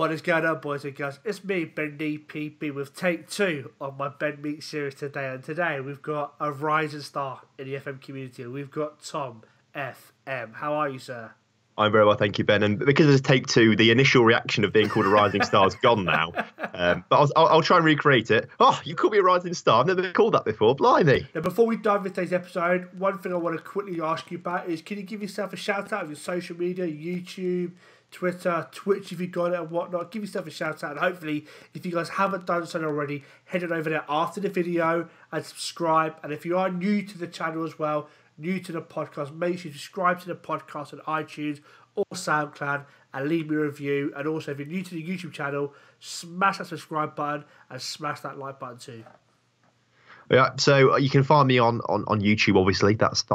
What is going on, boys and girls? It's me, Ben DPP, with take 2 of my Ben Meet series today. And today we've got a rising star in the FM community. We've got TomFM. How are you, sir? I'm very well, thank you, Ben. And because it's take 2, the initial reaction of being called a rising star is gone now. But I'll try and recreate it. Oh, you called me a rising star? I've never been called that before. Blimey. Now, before we dive into today's episode, one thing I want to quickly ask you about is, can you give yourself a shout out of your social media, YouTube, Twitter, Twitch if you got it and whatnot? Give yourself a shout out, and hopefully, if you guys haven't done so already, head on over there after the video and subscribe. And if you are new to the channel as well, new to the podcast, make sure you subscribe to the podcast on iTunes or SoundCloud and leave me a review. And also, if you're new to the YouTube channel, smash that subscribe button and smash that like button too. Yeah, so you can find me on YouTube, obviously. That's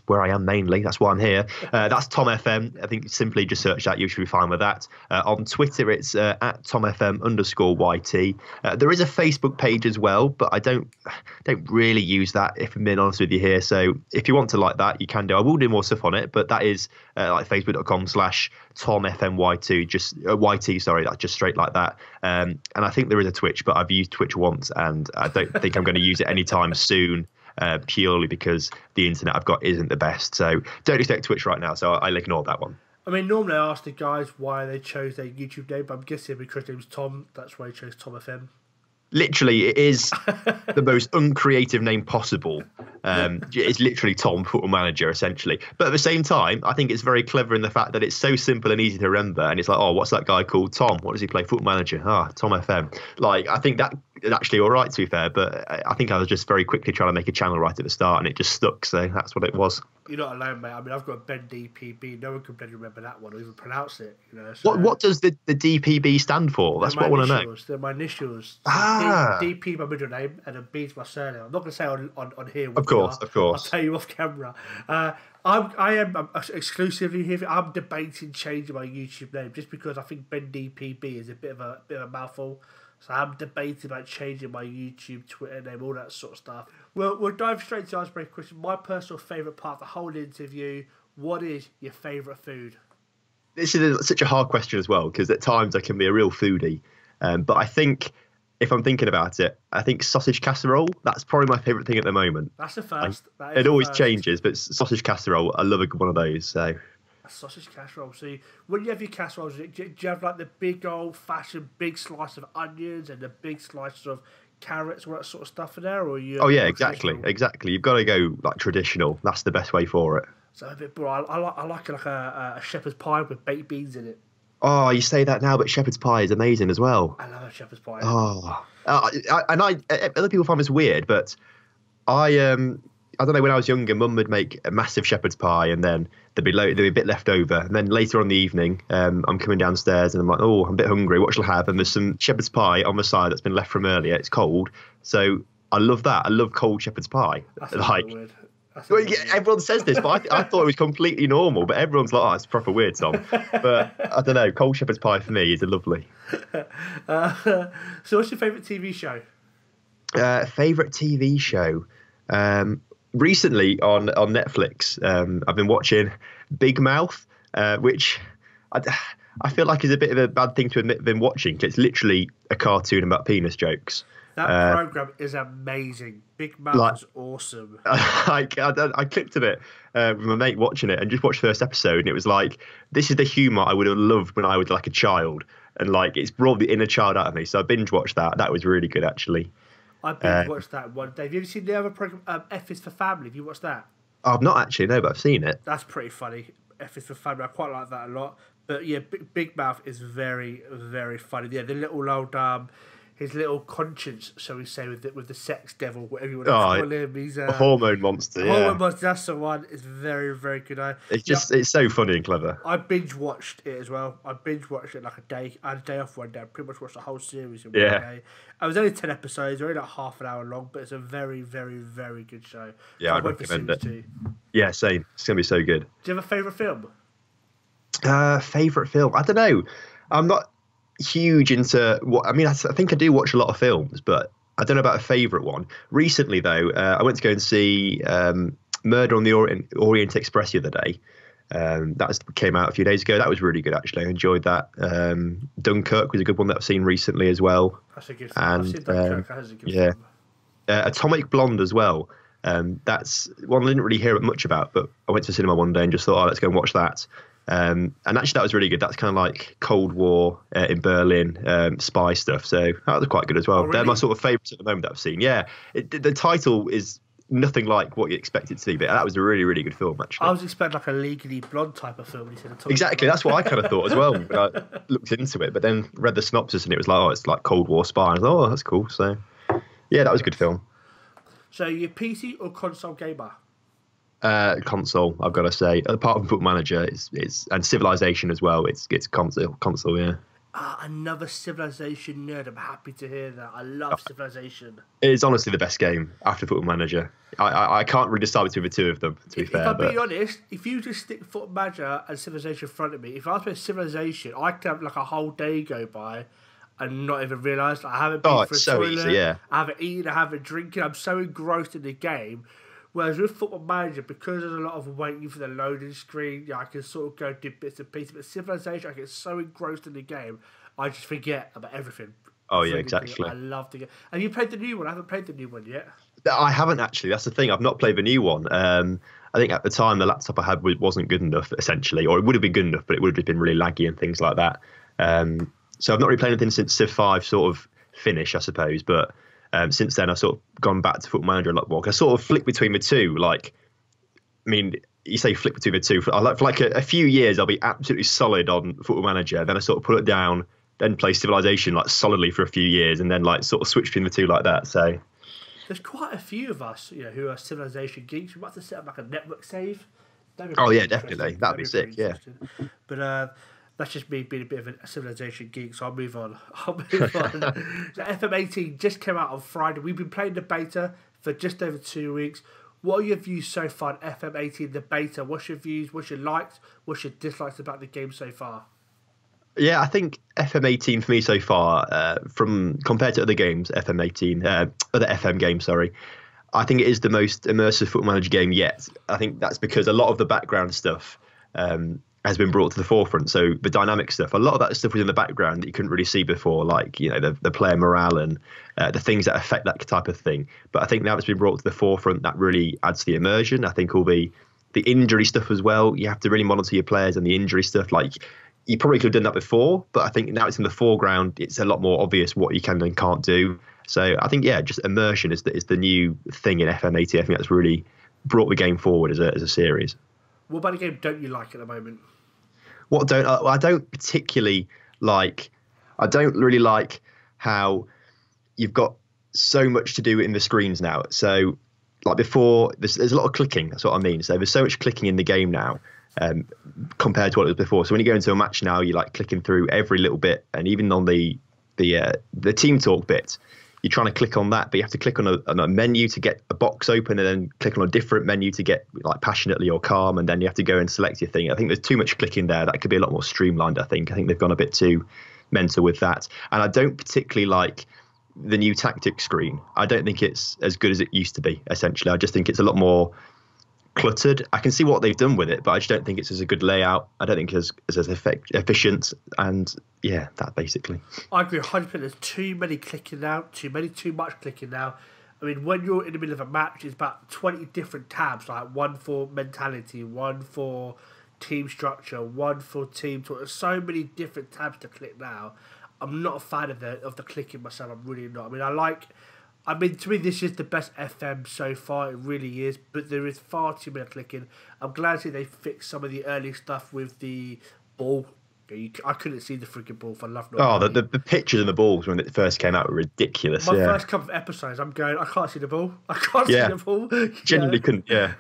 where I am mainly. That's why I'm here. That's TomFM. I think simply just search that. You should be fine with that. On Twitter, it's at TomFM_YT. There is a Facebook page as well, but I don't really use that, if I'm being honest with you here. So if you want to like that, you can do. I will do more stuff on it, but that is like facebook.com/TomFMYT, just YT, sorry, that's just straight like that. And I think there is a Twitch, but I've used Twitch once, and I don't think I'm going to use it anytime soon, purely because the internet I've got isn't the best. So don't expect Twitch right now, so I'll ignore that one. I mean, normally I ask the guys why they chose their YouTube name, but I'm guessing because their name's Tom, that's why he chose TomFM. Literally, it is the most uncreative name possible. It's literally Tom, Football Manager, essentially. But at the same time, I think it's very clever in the fact that it's so simple and easy to remember. And it's like, oh, what's that guy called? Tom. What does he play? Football Manager. Ah, Tom FM. Like, I think that is actually all right, to be fair. But I think I was just very quickly trying to make a channel right at the start, and it just stuck. So that's what it was. You're not alone, mate. I mean, I've got Ben DPB. No one can bloody remember that one or even pronounce it. You know. So, what does the DPB stand for? That's what I want to know. They're my initials. So Ah. DP my middle name and then B's my surname. I'm not going to say on here. Of course. I'll tell you off camera. I am exclusively here. I'm debating changing my YouTube name just because I think Ben DPB is a bit of a mouthful. So I'm debating about changing my YouTube, Twitter name, all that sort of stuff. We'll dive straight to the icebreaker question. My personal favourite part of the whole interview: what is your favourite food? This is such a hard question as well, because at times I can be a real foodie. But I think, if I'm thinking about it, I think sausage casserole, that's probably my favourite thing at the moment. That's the first. It always changes, but sausage casserole, I love a good one of those. So. A sausage casserole. So when you have your casseroles, do you have like the big old-fashioned big slice of onions and the big slices of carrots, all that sort of stuff in there? Or you? Oh yeah, exactly. You've got to go like traditional. That's the best way for it. So a bit, bro. I like a shepherd's pie with baked beans in it. Oh, you say that now, but shepherd's pie is amazing as well. I love a shepherd's pie. Oh, other people find this weird, but I don't know. When I was younger, Mum would make a massive shepherd's pie, and then there'd be a bit left over. And then later on in the evening, I'm coming downstairs, and I'm like, oh, I'm a bit hungry. What shall I have? And there's some shepherd's pie on the side that's been left from earlier. It's cold, so I love that. I love cold shepherd's pie. That's like, weird. Well, yeah, everyone says this, but I thought it was completely normal. But everyone's like, oh, it's proper weird, Tom. But I don't know. Cold shepherd's pie for me is a lovely. So what's your favourite TV show? Favourite TV show? Recently on Netflix, I've been watching Big Mouth, which I feel like is a bit of a bad thing to admit been watching, because it's literally a cartoon about penis jokes. That program is amazing. Big Mouth is awesome. I clicked on it with my mate watching it and just watched the first episode, and it was like, this is the humour I would have loved when I was like a child, and like it's brought the inner child out of me. So I binge watched that. That was really good, actually. I binge watched that one day. Have you ever seen the other program, F is for Family? Have you watched that? I've not actually, no, but I've seen it. That's pretty funny. F is for Family. I quite like that a lot. But yeah, Big Mouth is very, very funny. Yeah, the little old his little conscience, shall we say, with the sex devil, whatever you want to call him. He's a hormone monster. Hormone monster. That's the one. It's very, very good. It's so funny and clever. I binge watched it as well. I binge watched it like a day. I had a day off one day. I pretty much watched the whole series in one day. It was only 10 episodes, only like half an hour long, but it's a very, very, very good show. Yeah, I'd recommend it. Yeah, same. It's gonna be so good. Do you have a favourite film? Favourite film? I don't know. I'm not huge into what I mean. I think I do watch a lot of films, but I don't know about a favourite one. Recently, though, I went to go and see Murder on the Orient Express the other day, Came out a few days ago. That was really good, actually. I enjoyed that. Dunkirk was a good one that I've seen recently as well. That's a good film. I've seen Dunkirk. That is a good film. Atomic Blonde as well. That's one I didn't really hear much about, but I went to the cinema one day and just thought, let's go and watch that. And actually, that was really good. That's kind of like Cold War in Berlin spy stuff. So that was quite good as well. Oh, really? They're my sort of favourites at the moment that I've seen. Yeah, the title is nothing like what you expect it to be, but that was a really, really good film, actually. I was expecting like a Legally Blonde type of film when you said Atomic Exactly, Blonde. that's what I kind of thought as well when I looked into it, but then read the synopsis and it was like, it's like Cold War spy. And I was like, that's cool. So, yeah, that was a good film. So, you PC or console gamer? Console, I've got to say. Apart from Football Manager, and Civilization as well. It's console, yeah. Another Civilization nerd. I'm happy to hear that. I love Civilization. It's honestly the best game after Football Manager. I can't really decide between the two of them, to be fair. If I'm being honest, if you just stick Football Manager and Civilization in front of me, if I was playing Civilization, I could have like a whole day go by and not even realise I haven't been for a so toilet, easy, yeah. I haven't eaten, I haven't drinking. I'm so engrossed in the game. Whereas with Football Manager, because there's a lot of waiting for the loading screen, I can sort of go do bits and pieces. But Civilization, I get so engrossed in the game, I just forget about everything. Oh, yeah, exactly. I love the game. Have you played the new one? I haven't played the new one yet. I haven't actually. That's the thing. I've not played the new one. I think at the time the laptop I had wasn't good enough, essentially, or it would have been good enough, but it would have just been really laggy and things like that. So I've not really played anything since Civ 5 sort of finish, I suppose. But since then, I've sort of gone back to Football Manager a lot more. I sort of flick between the two. Like, I mean, you say flick between the two. For like a few years, I'll be absolutely solid on Football Manager. Then I sort of put it down, then play Civilization like solidly for a few years, and then like sort of switch between the two like that. So there's quite a few of us, who are Civilization geeks. We might have to set up like a network save. Oh yeah, definitely. That'd be sick. Yeah. But that's just me being a bit of a Civilization geek, so I'll move on. So FM18 just came out on Friday. We've been playing the beta for just over 2 weeks. What are your views so far on FM18, the beta? What's your views? What's your likes? What's your dislikes about the game so far? Yeah, I think FM18 for me so far, from compared to other games, other FM games, sorry, I think it is the most immersive Football Manager game yet. I think that's because a lot of the background stuff has been brought to the forefront. So the dynamic stuff, a lot of that stuff was in the background that you couldn't really see before, like the player morale and the things that affect that type of thing. But I think now it's been brought to the forefront. That really adds to the immersion. I think all the injury stuff as well. You have to really monitor your players and the injury stuff. Like, you probably could have done that before, but I think now it's in the foreground. It's a lot more obvious what you can and can't do. So I think, just immersion is the new thing in FM18. I think that's really brought the game forward as a series. What about the game don't you like at the moment? I don't particularly like. I don't really like how you've got so much to do in the screens now. So like before, there's a lot of clicking. That's what I mean. So there's so much clicking in the game now. Compared to what it was before. So when you go into a match now, you're like clicking through every little bit, and even on the team talk bit, you're trying to click on that, but you have to click on a menu to get a box open, and then click on a different menu to get like passionately or calm, and then you have to go and select your thing. I think there's too much clicking there. That could be a lot more streamlined. I think they've gone a bit too mental with that, and I don't particularly like the new tactics screen. I don't think it's as good as it used to be. Essentially, I just think it's a lot more cluttered. I can see what they've done with it, but I just don't think it's as a good layout. I don't think it's as efficient, and that basically. I agree 100%. There's too many clicking now, too much clicking now. I mean, when you're in the middle of a match, it's about 20 different tabs, like one for mentality, one for team structure, one for team talk. There's so many different tabs to click now. I'm not a fan of the clicking myself. I'm really not. I mean, to me, this is the best FM so far. It really is. But there is far too many clicking. I'm glad to see they fixed some of the early stuff with the ball. I couldn't see the freaking ball for love nor money. The pictures of the balls when it first came out were ridiculous. My first couple of episodes, I'm going, I can't see the ball. I can't see the ball. Genuinely couldn't, I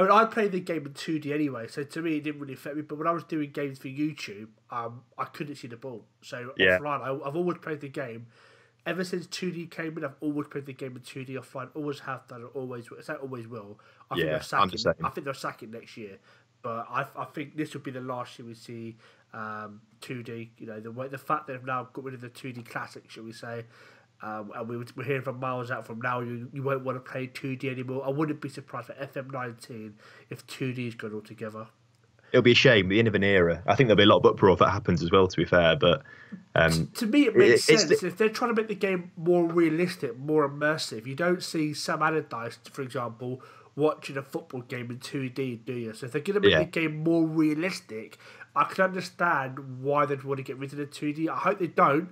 mean, I played the game in 2D anyway, so to me, it didn't really affect me. But when I was doing games for YouTube, I couldn't see the ball. So offline, I've always played the game. Ever since 2D came in, I've always played the game in 2D offline. Always have done it. Always will. I always will. I think they'll sack it next year. But I think this will be the last year we see 2D. The fact that they've now got rid of the 2D classic, shall we say, and we're hearing from miles out from now. You won't want to play 2D anymore. I wouldn't be surprised for FM19 if 2D is gone altogether. it'll be a shame, the end of an era. I think there'll be a lot of uproar if that happens as well, to be fair. But to me, it makes sense. If they're trying to make the game more realistic, more immersive, you don't see Sam Allardyce, for example, watching a football game in 2D, do you? So if they're going to make the game more realistic, I can understand why they'd want to get rid of the 2D. I hope they don't,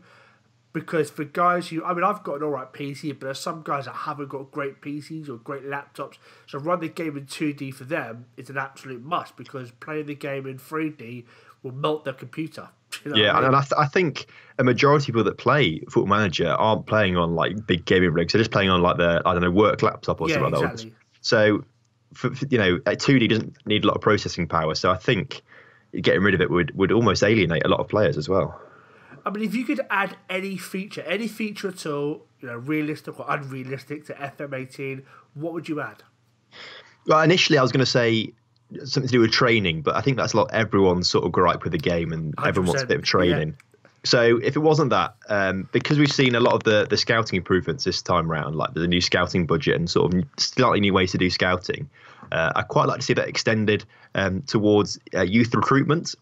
because for guys who... I mean, I've got an alright PC, but there's some guys that haven't got great PCs or great laptops, so run the game in 2D for them is an absolute must, because playing the game in 3D will melt their computer. You know what I mean? And I think a majority of people that play Football Manager aren't playing on like big gaming rigs. They're just playing on like their, I don't know, work laptop or something like that. So, for, 2D doesn't need a lot of processing power. So I think getting rid of it would almost alienate a lot of players as well. I mean, if you could add any feature at all, realistic or unrealistic to FM18, what would you add? Well, initially I was going to say something to do with training, but I think that's like everyone's sort of gripe with the game, and everyone wants a bit of training. Yeah. So if it wasn't that, because we've seen a lot of the scouting improvements this time around, like there's a new scouting budget and sort of slightly new ways to do scouting, I'd quite like to see that extended towards youth recruitment.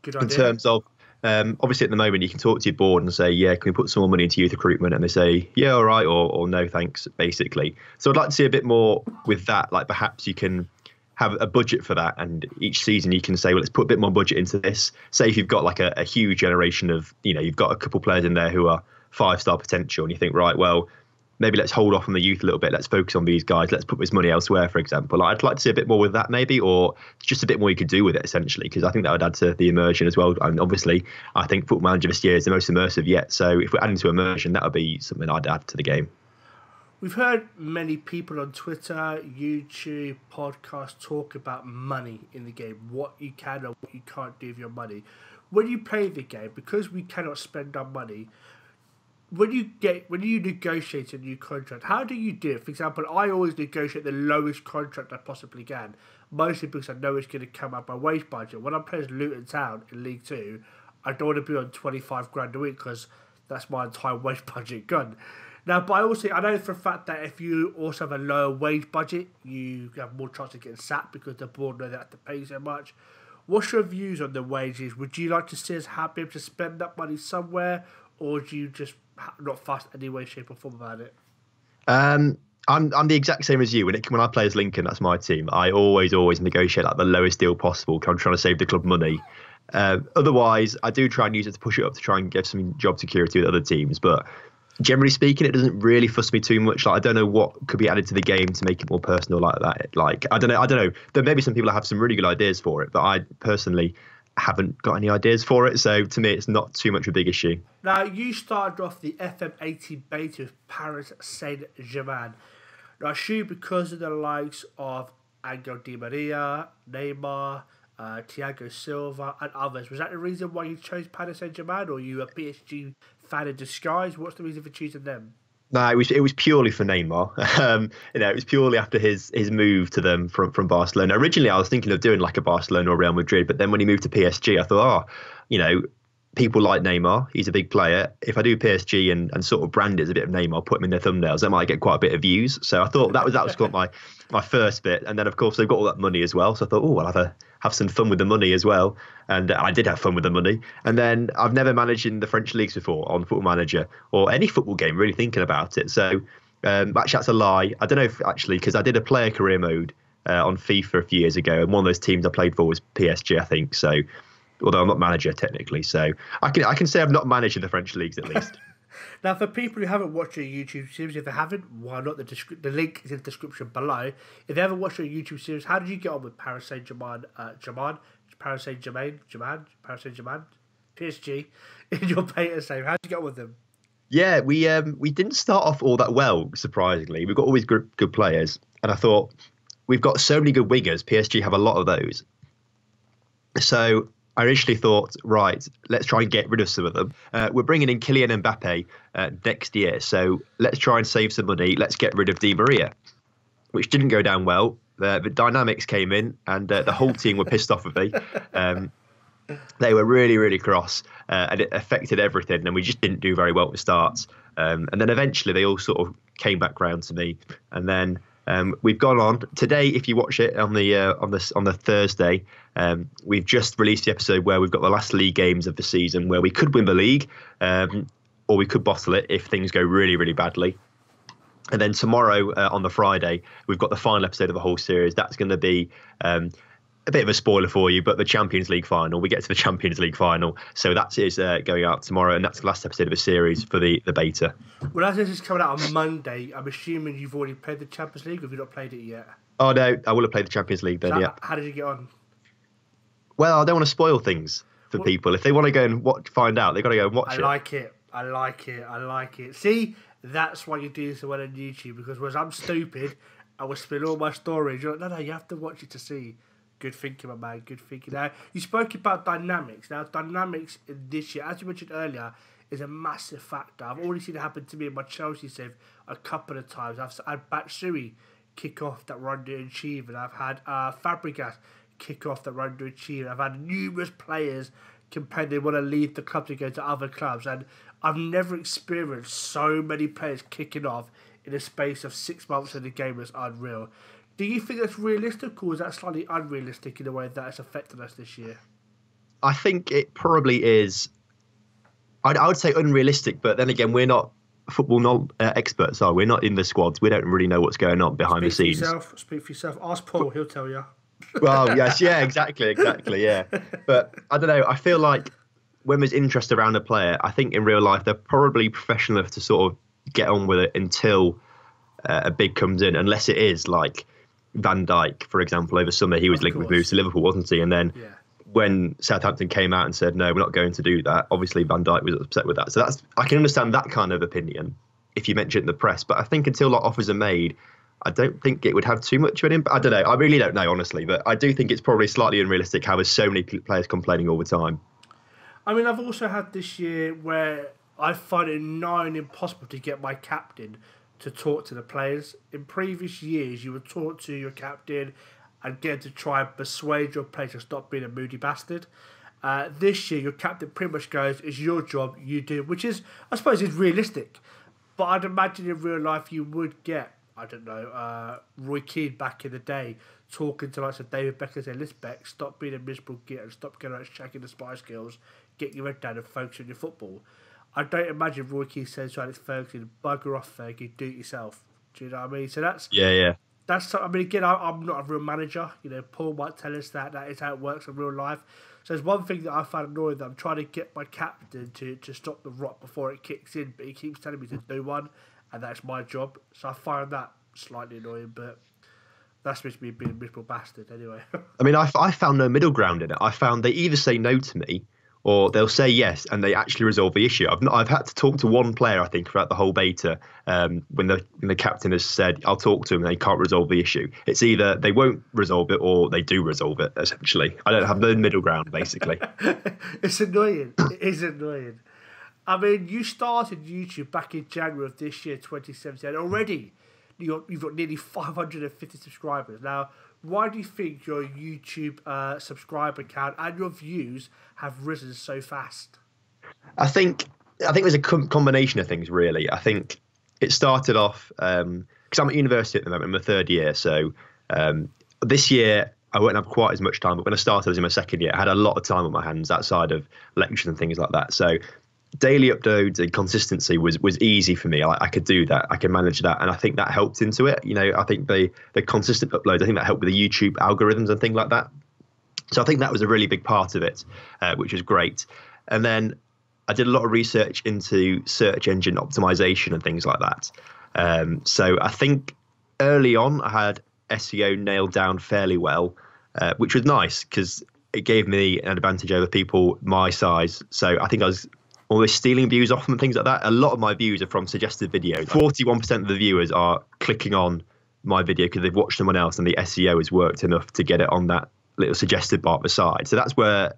Good idea. In terms of, obviously at the moment you can talk to your board and say, yeah, can we put some more money into youth recruitment? And they say, yeah, all right, or no thanks, basically. So I'd like to see a bit more with that, like perhaps you can have a budget for that, and each season you can say, well, let's put a bit more budget into this. Say if you've got like a huge generation of, you've got a couple players in there who are 5-star potential, and you think, right, well, maybe let's hold off on the youth a little bit, let's focus on these guys, let's put this money elsewhere, for example. I'd like to see a bit more with that maybe, or just a bit more you could do with it essentially, because I think that would add to the immersion as well. And obviously I think Football Manager this year is the most immersive yet, so if we're adding to immersion, that would be something I'd add to the game. We've heard many people on Twitter, YouTube, podcasts talk about money in the game, what you can or what you can't do with your money. When you play the game, because we cannot spend our money, when you negotiate a new contract, how do you do it? For example, I always negotiate the lowest contract I possibly can, mostly because I know it's going to come out my wage budget. When I'm playing Luton Town in League 2, I don't want to be on 25 grand a week because that's my entire wage budget gone. Now, but I know for a fact that if you also have a lower wage budget, you have more chance of getting sacked because the board know they have to pay so much. What's your views on the wages? Would you like to see us be able to spend that money somewhere, or do you just not fuss any way, shape, or form about it? I'm the exact same as you. When I play as Lincoln, that's my team. I always negotiate like the lowest deal possible because I'm trying to save the club money. Otherwise, I do try and use it to push it up to try and give some job security with other teams, but generally speaking, it doesn't really fuss me too much. Like, I don't know what could be added to the game to make it more personal like that. Like, I don't know. There may be some people that have some really good ideas for it, but I personally haven't got any ideas for it. So to me, it's not too much of a big issue. Now, you started off the FM18 beta with Paris Saint-Germain. Now, I assume because of the likes of Angel Di Maria, Neymar, Thiago Silva and others, was that the reason why you chose Paris Saint-Germain, or are you a PSG fan in disguise? What's the reason for choosing them? No, it was purely for Neymar. It was purely after his move to them from Barcelona. Originally, I was thinking of doing like a Barcelona or Real Madrid, but then when he moved to PSG, I thought, people like Neymar. He's a big player. If I do PSG and sort of brand it as a bit of Neymar, put him in their thumbnails, that might get quite a bit of views. So I thought that was my first bit. And then of course they've got all that money as well. So I thought, I'll have some fun with the money as well. And I did have fun with the money. And then I've never managed in the French leagues before on Football Manager or any football game, really thinking about it. So actually that's a lie. I don't know if actually, because I did a player career mode on FIFA a few years ago, and one of those teams I played for was PSG, I think. So although I'm not manager technically, so I can say I've not managed in the French leagues at least. Now, for people who haven't watched your YouTube series, if they haven't, why not? The link is in the description below. If they haven't watched your YouTube series, how did you get on with Paris Saint-Germain, PSG, in your beta save? How did you get on with them? Yeah, we didn't start off all that well, surprisingly. We've got always good players, and I thought we've got so many good wingers. PSG have a lot of those. So I initially thought, right, let's try and get rid of some of them. We're bringing in Kylian Mbappe next year, so let's try and save some money. Let's get rid of Di Maria, which didn't go down well. The dynamics came in, and the whole team were pissed off with me. They were really, really cross, and it affected everything, and we just didn't do very well at the start. And then eventually they all sort of came back round to me, and then We've gone on today. If you watch it on the Thursday, we've just released the episode where we've got the last league games of the season, where we could win the league, or we could bottle it if things go really, really badly. And then tomorrow, on the Friday, we've got the final episode of the whole series. That's going to be a bit of a spoiler for you, but the Champions League final. We get to the Champions League final, so that is going out tomorrow, and that's the last episode of a series for the beta. Well, as this is coming out on Monday, I'm assuming you've already played the Champions League, or have you not played it yet? Oh no, I will have played the Champions League then. So yeah. How did you get on? Well, I don't want to spoil things for people. If they want to go and find out, they've got to go and watch it. I like it. See, that's why you do so well on YouTube, because whereas I'm stupid, I will spill all my storage. You're like, no, you have to watch it to see. Good thinking, my man, good thinking. Now, you spoke about dynamics. Now, dynamics in this year, as you mentioned earlier, is a massive factor. I've already seen it happen to me in my Chelsea save a couple of times. I've had Batshuayi kick off that run to achieve, and I've had Fabregas kick off that run to achieve. I've had numerous players complain they want to leave the club to go to other clubs, and I've never experienced so many players kicking off in a space of 6 months in the game. It's unreal. Do you think that's realistic, or is that slightly unrealistic in a way that it's affected us this year? I think it probably is. I would say unrealistic, but then again, we're not football experts, are we? We're not in the squads. We don't really know what's going on behind the scenes. Speak for yourself. Ask Paul, he'll tell you. Well, yes, yeah, exactly, yeah. But I don't know. I feel like when there's interest around a player, I think in real life they're probably professional enough to sort of get on with it until a bid comes in, unless it is like Van Dijk, for example. Over summer, he was linked with moves to Liverpool, wasn't he? And then when Southampton came out and said, no, we're not going to do that, obviously Van Dijk was upset with that. So I can understand that kind of opinion if you mention it in the press. But I think until like offers are made, I don't think it would have too much of an impact. I don't know. I really don't know, honestly. But I do think it's probably slightly unrealistic how there's so many players complaining all the time. I mean, I've also had this year where I find it nigh on impossible to get my captain to talk to the players. In previous years, you would talk to your captain and get to try and persuade your players to stop being a moody bastard. This year, your captain pretty much goes, it's your job, you do, which is, I suppose, is realistic. But I'd imagine in real life you would get, I don't know, Roy Keane back in the day talking to like David Beckham and saying, listen, Beck, stop being a miserable git and stop going out checking the Spice Girls, get your head down and focus on your football. I don't imagine Roy Keane says to Alex Ferguson, bugger off, Fergie, do it yourself. Do you know what I mean? So that's... Yeah. That's, I mean, again, I'm not a real manager. You know, Paul might tell us that is how it works in real life. So there's one thing that I found annoying, that I'm trying to get my captain to stop the rot before it kicks in, but he keeps telling me to do one, and that's my job. So I find that slightly annoying, but that's supposed to be being a miserable bastard anyway. I mean, I found no middle ground in it. I found they either say no to me, or they'll say yes and they actually resolve the issue. I've had to talk to one player, I think, throughout the whole beta, when the captain has said, I'll talk to him, and they can't resolve the issue. It's either they won't resolve it or they do resolve it, essentially. I don't have no middle ground, basically. It's annoying. It is annoying. I mean, you started YouTube back in January of this year, 2017, and already you've got nearly 550 subscribers. Now, why do you think your YouTube subscriber count and your views have risen so fast? I think there's a combination of things, really. I think it started off because I'm at university at the moment. I'm in my third year, so this year I won't have quite as much time. But when I started, I was in my second year. I had a lot of time on my hands outside of lectures and things like that. So daily uploads and consistency was easy for me. I could do that. I could manage that, and I think that helped into it. You know, I think the consistent uploads, I think that helped with the YouTube algorithms and things like that. So I think that was a really big part of it, which was great. And then I did a lot of research into search engine optimization and things like that. So I think early on I had SEO nailed down fairly well, which was nice because it gave me an advantage over people my size. So I think I was always stealing views off them and things like that. A lot of my views are from suggested videos. 41% of the viewers are clicking on my video because they've watched someone else and the SEO has worked enough to get it on that little suggested bar at the side. So that's where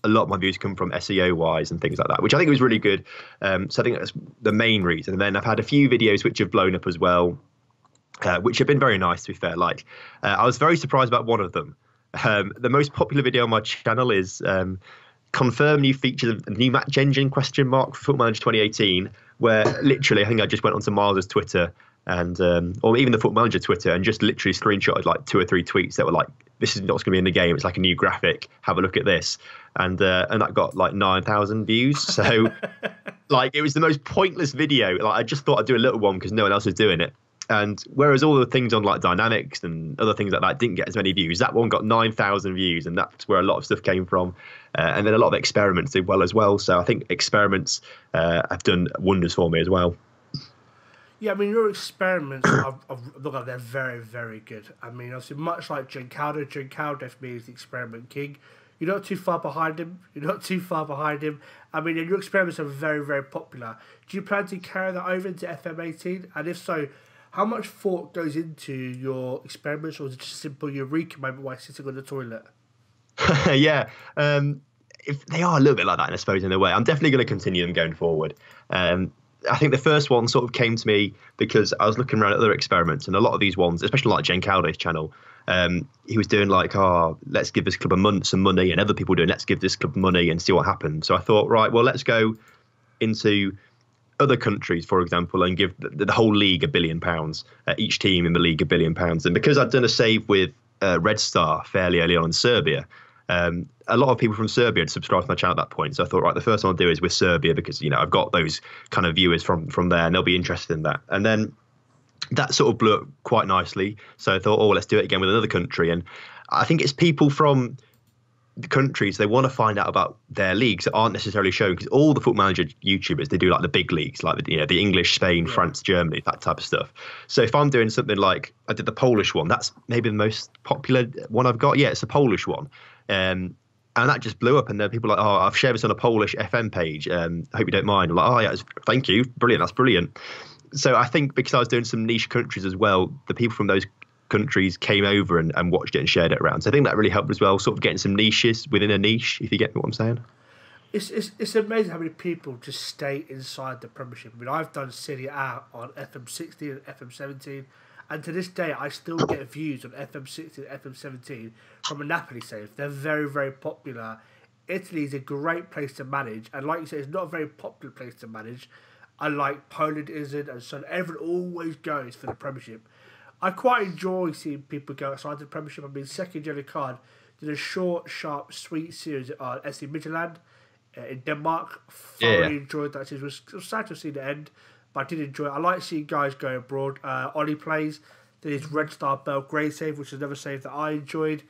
a lot of my views come from, SEO wise and things like that, which I think was really good. So I think that's the main reason. And then I've had a few videos which have blown up as well, which have been very nice, to be fair. Like I was very surprised about one of them. The most popular video on my channel is confirm new features of the new match engine ? For Football Manager 2018, where literally I think I just went onto Miles's Twitter and or even the Football Manager Twitter, and just literally screenshotted like 2 or 3 tweets that were like, "This is what's going to be in the game. It's like a new graphic. Have a look at this," and that got like 9,000 views. So like it was the most pointless video. Like I just thought I'd do a little one because no one else was doing it. And whereas all the things on like Dynamics and other things like that didn't get as many views, that one got 9,000 views, and that's where a lot of stuff came from. And then a lot of experiments did well as well. So I think experiments have done wonders for me as well. Yeah, I mean, your experiments, look like they're very, very good. I mean, obviously, much like Jim Cowder for me is the experiment king. You're not too far behind him. I mean, and your experiments are very, very popular. Do you plan to carry that over into FM18? And if so, how much thought goes into your experiments, or is it just a simple eureka moment while sitting on the toilet? Yeah, if they are a little bit like that, I suppose, in a way. I'm definitely going to continue them going forward. I think the first one sort of came to me because I was looking around at other experiments, and a lot of these ones, especially like Jen Cowday's channel, he was doing like, let's give this club some money, and other people doing, let's give this club money and see what happens. So I thought, right, well, let's go into other countries, for example, and give the whole league £1 billion, each team in the league £1 billion. And because I'd done a save with Red Star fairly early on in Serbia, a lot of people from Serbia had subscribed to my channel at that point. So I thought, right, the first one I'll do is with Serbia because, I've got those kind of viewers from there and they'll be interested in that. And then that sort of blew up quite nicely. So I thought, let's do it again with another country. And I think it's people from the countries, they want to find out about their leagues that aren't necessarily shown, because all the Football Manager YouTubers, they do like the big leagues, like the English, Spain, France, Germany, that type of stuff. So if I'm doing something like I did the Polish one, that's maybe the most popular one I've got. Yeah, it's a Polish one. And that just blew up, and then people are like, I've shared this on a Polish FM page. I hope you don't mind. I'm like, yeah, thank you. Brilliant. That's brilliant. So I think because I was doing some niche countries as well, the people from those countries came over and watched it and shared it around. So I think that really helped as well, sort of getting some niches within a niche, if you get what I'm saying. It's amazing how many people just stay inside the Premiership. I mean, I've done Serie A on FM16 and FM17, and to this day, I still get views on FM16 and FM17 from a Napoli save. They're very, very popular. Italy is a great place to manage, and like you said, it's not a very popular place to manage. Unlike Poland isn't, and so everyone always goes for the Premiership. I quite enjoy seeing people go outside the Premiership. I mean, second yellow card did a short, sharp, sweet series at SC Midtjylland in Denmark. Thoroughly enjoyed that series. It was sad to see the end, but I did enjoy it. I like seeing guys go abroad. Ollie plays. Did his Red Star Belgrade save, which is another save that I enjoyed.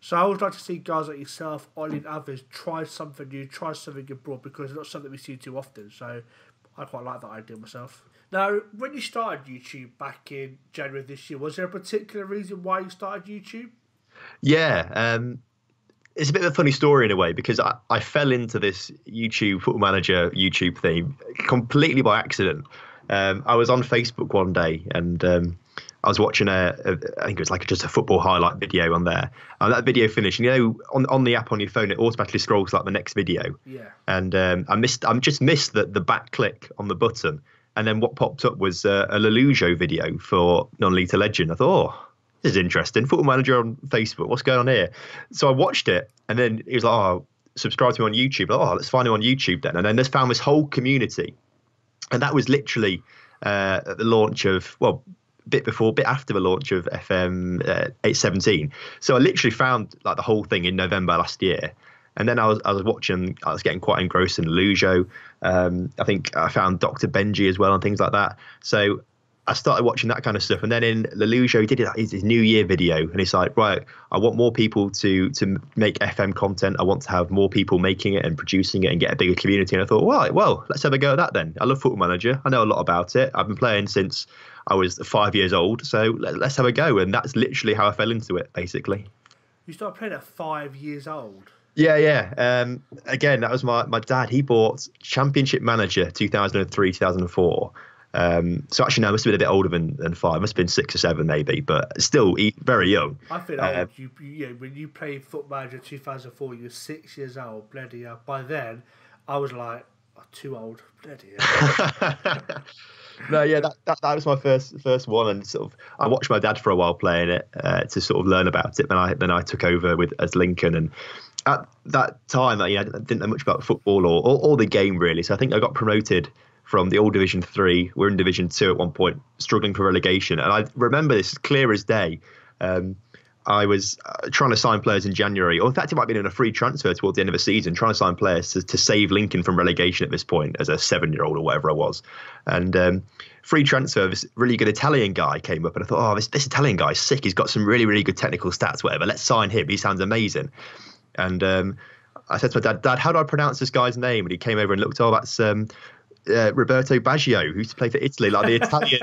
So I always like to see guys like yourself, Ollie, and others try something new, try something abroad, because it's not something we see too often. So I quite like that idea myself. Now, when you started YouTube back in January of this year, was there a particular reason why you started YouTube? Yeah, it's a bit of a funny story in a way, because I fell into this Football Manager YouTube thing completely by accident. I was on Facebook one day and I was watching I think it was like just a football highlight video on there. And that video finished. On the app on your phone, it automatically scrolls like the next video. Yeah. And I just missed the back click on the button. And then what popped up was a Lelujo video for Non-Lethal to Legend. I thought, this is interesting. Football Manager on Facebook. What's going on here? So I watched it, and then he was like, subscribe to me on YouTube. Let's find him on YouTube then. And then there's found this whole community. And that was literally at the launch of, a bit after the launch of FM18. So I literally found like the whole thing in November last year. And then I was watching, I was getting quite engrossed in Lelujo. I think I found Dr. Benji as well and things like that. So I started watching that kind of stuff. And then in Lelujo, he did his New Year video. And he's like, right, I want more people to make FM content. I want to have more people making it and producing it and get a bigger community. And I thought, well, let's have a go at that then. I love Football Manager. I know a lot about it. I've been playing since I was 5 years old. So let's have a go. And that's literally how I fell into it, basically. You started playing at 5 years old? Yeah. Again, that was my dad. He bought Championship Manager 2003, 2004. So actually, no, I must have been a bit older than 5. I must have been 6 or 7 maybe, but still very young. I feel old. When you played Football Manager 2004, you were 6 years old. Bloody hell. By then, I was like, too old. Bloody hell. No, yeah, that was my first one, and sort of I watched my dad for a while playing it to sort of learn about it. Then I took over as Lincoln, and at that time, I didn't know much about football or the game really. So I think I got promoted from the old Division 3. We're in Division 2 at one point, struggling for relegation. And I remember this clear as day. I was trying to sign players in January, or in fact, it might have been in a free transfer towards the end of the season, trying to sign players to save Lincoln from relegation at this point as a 7-year-old or whatever I was. And free transfer, this really good Italian guy came up, and I thought, oh, this Italian guy's sick. He's got some really, really good technical stats, whatever. Let's sign him. He sounds amazing. And I said to my dad, how do I pronounce this guy's name? And he came over and looked, oh, that's Roberto Baggio, who used to play for Italy, like the Italian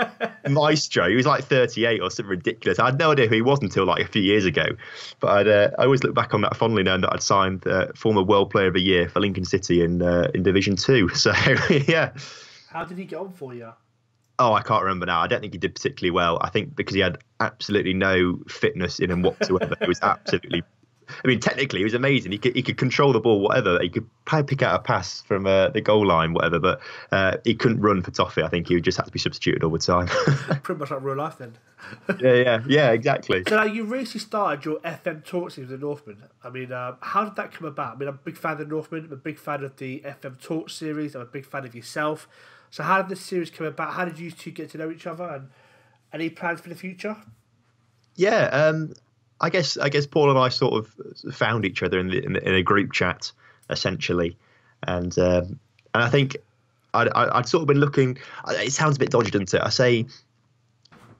maestro. He was like 38 or something ridiculous. I had no idea who he was until like a few years ago. But I always look back on that fondly, knowing that I'd signed former World Player of the Year for Lincoln City in Division 2. So, yeah. How did he get on for you? Oh, I can't remember now. I don't think he did particularly well. I think because he had absolutely no fitness in him whatsoever. It was absolutely... I mean, technically, he was amazing. He could control the ball, whatever. He could probably pick out a pass from the goal line, whatever. But he couldn't run for toffee. I think he would just have to be substituted all the time. Pretty much like real life, then. yeah, exactly. So now you recently started your FM talk series with the Northmen. I mean, how did that come about? I mean, I'm a big fan of the Northmen. I'm a big fan of the FM talk series. I'm a big fan of yourself. So how did this series come about? How did you two get to know each other? And any plans for the future? Yeah, I guess Paul and I sort of found each other in a group chat, essentially, and I think I'd sort of been looking. It sounds a bit dodgy, doesn't it?